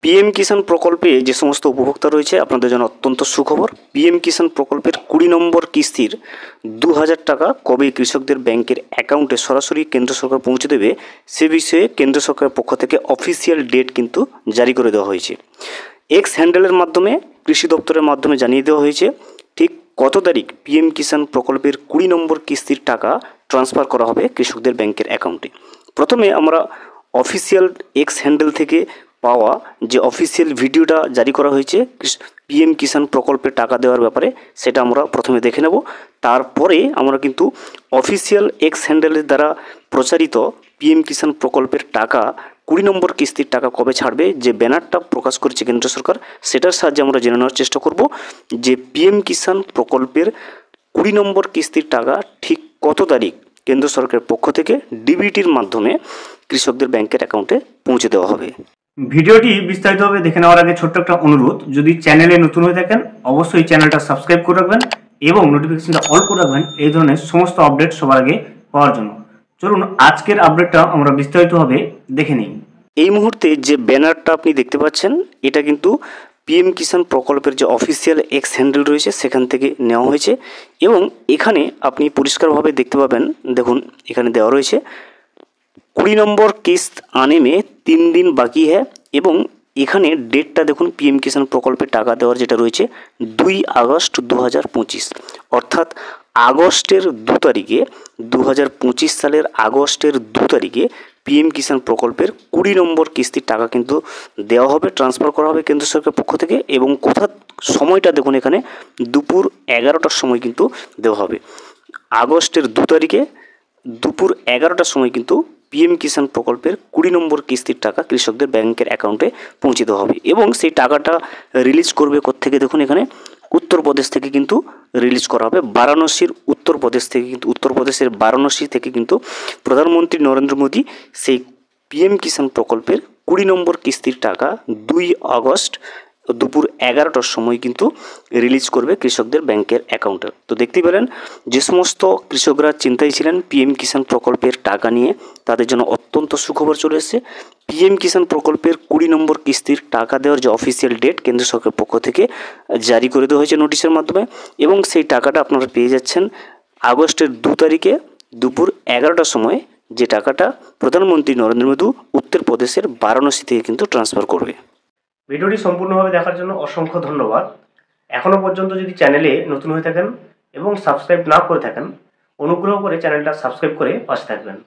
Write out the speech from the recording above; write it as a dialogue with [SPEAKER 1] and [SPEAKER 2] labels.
[SPEAKER 1] PM কিষাণ প্রকল্পে যে সমস্ত উপভোক্তা রয়েছে আপনাদের জন্য অত্যন্ত সুখবর। পিএম কিষাণ প্রকল্পের 20 নম্বর কিস্তির 2000 টাকা কবে কৃষকদের ব্যাংকের অ্যাকাউন্টে সরাসরি কেন্দ্র সরকার পৌঁছে দেবে সে বিষয়ে কেন্দ্র সরকারের পক্ষ থেকে অফিসিয়াল ডেট কিন্তু জারি করে দেওয়া হয়েছে। এক্স হ্যান্ডেলের মাধ্যমে কৃষি দপ্তরের মাধ্যমে জানিয়ে দেওয়া হয়েছে ঠিক কত তারিখ পিএম কিষাণ প্রকল্পের 20 নম্বর কিস্তির টাকা ট্রান্সফার করা হবে কৃষকদের ব্যাংকের অ্যাকাউন্টে। প্রথমে আমরা অফিসিয়াল এক্স হ্যান্ডেল থেকে পাওয়া যে অফিসিয়াল ভিডিওটা জারি করা হয়েছে পিএম কিষাণ প্রকল্পে টাকা দেওয়ার ব্যাপারে, সেটা আমরা প্রথমে দেখে নেব। তারপরে আমরা কিন্তু অফিসিয়াল এক্স হ্যান্ডেলের দ্বারা প্রচারিত পিএম কিষাণ প্রকল্পের টাকা 20 নম্বর কিস্তির টাকা কবে ছাড়বে যে ব্যানারটা প্রকাশ করেছে কেন্দ্র সরকার, সেটার সাহায্যে আমরা জেনে নেওয়ার চেষ্টা করব যে পিএম কিষাণ প্রকল্পের 20 নম্বর কিস্তির টাকা ঠিক কত তারিখ কেন্দ্র সরকারের পক্ষ থেকে ডিবিটির মাধ্যমে কৃষকদের ব্যাংকের অ্যাকাউন্টে পৌঁছে দেওয়া হবে।
[SPEAKER 2] ভিডিওটি বিস্তারিতভাবে দেখে নেওয়ার আগে ছোট্ট একটা অনুরোধ, যদি চ্যানেলে নতুন হয়ে থাকেন অবশ্যই চ্যানেলটা সাবস্ক্রাইব করে রাখবেন এবং নোটিফিকেশনটা অল করে রাখবেন এই ধরনের সমস্ত আপডেট সবার আগে পাওয়ার জন্য। চলুন আজকের আপডেটটা আমরা বিস্তারিতভাবে দেখে নিই।
[SPEAKER 1] এই মুহূর্তে যে ব্যানারটা আপনি দেখতে পাচ্ছেন এটা কিন্তু পিএম কিষাণ প্রকল্পের যে অফিসিয়াল এক্স হ্যান্ডেল রয়েছে সেখান থেকে নেওয়া হয়েছে এবং এখানে আপনি পরিষ্কারভাবে দেখতে পাবেন, দেখুন এখানে দেওয়া রয়েছে 20 নম্বর কিস্ত আনে মে 3 दिन বাকি হ্যাঁ, এবং এখানে ডেটটা দেখুন পিএম কিষাণ প্রকল্পে টাকা দেওয়ার যেটা রয়েছে 2 আগস্ট 2025, অর্থাৎ আগস্টের 2 তারিখে 2025 সালের আগস্টের 2 তারিখে পিএম কিষাণ প্রকল্পের 20 নম্বর কিস্তির টাকা কিন্তু দেওয়া হবে, ট্রান্সফার করা হবে কেন্দ্র সরকারের পক্ষ থেকে। এবং সময়টা দেখুন এখানে দুপুর 11টার সময় কিন্তু দেওয়া হবে। আগস্টের 2 তারিখে দুপুর 11টার সময় কিন্তু পিএম কিষাণ প্রকল্পের 20 নম্বর কিস্তির টাকা কৃষকদের ব্যাংকের অ্যাকাউন্টে পৌঁছে দেওয়া হবে এবং সেই টাকাটা রিলিজ করবে কোত্থেকে, দেখুন এখানে উত্তরপ্রদেশ থেকে কিন্তু রিলিজ করা হবে। বারাণসীর উত্তরপ্রদেশের বারাণসী থেকে কিন্তু প্রধানমন্ত্রী নরেন্দ্র মোদী সেই পিএম কিষাণ প্রকল্পের 20 নম্বর কিস্তির টাকা 2 আগস্ট দুপুর 11টার সময় কিন্তু রিলিজ করবে কৃষকদের ব্যাংকের অ্যাকাউন্টে। তো দেখতে পেলেন যে সমস্ত কৃষকরা চিন্তায় ছিলেন পিএম কিষাণ প্রকল্পের টাকা নিয়ে, তাদের জন্য অত্যন্ত সুখবর চলে এসেছে। পিএম কিষাণ প্রকল্পের 20 নম্বর কিস্তির টাকা দেওয়ার যে অফিসিয়াল ডেট কেন্দ্র সরকারের পক্ষ থেকে জারি করে দেওয়া হয়েছে নোটিশের মাধ্যমে এবং সেই টাকাটা আপনারা পেয়ে যাচ্ছেন আগস্টের 2 তারিখে দুপুর 11টার সময়, যে টাকাটা প্রধানমন্ত্রী নরেন্দ্র মোদী উত্তরপ্রদেশের বারাণসী থেকে কিন্তু ট্রান্সফার করবে।
[SPEAKER 2] ভিডিওটি সম্পূর্ণভাবে দেখার জন্য অসংখ্য ধন্যবাদ। এখনও পর্যন্ত যদি চ্যানেলে নতুন হয়ে থাকেন এবং সাবস্ক্রাইব না করে থাকেন অনুগ্রহ করে চ্যানেলটা সাবস্ক্রাইব করে পাশে থাকবেন।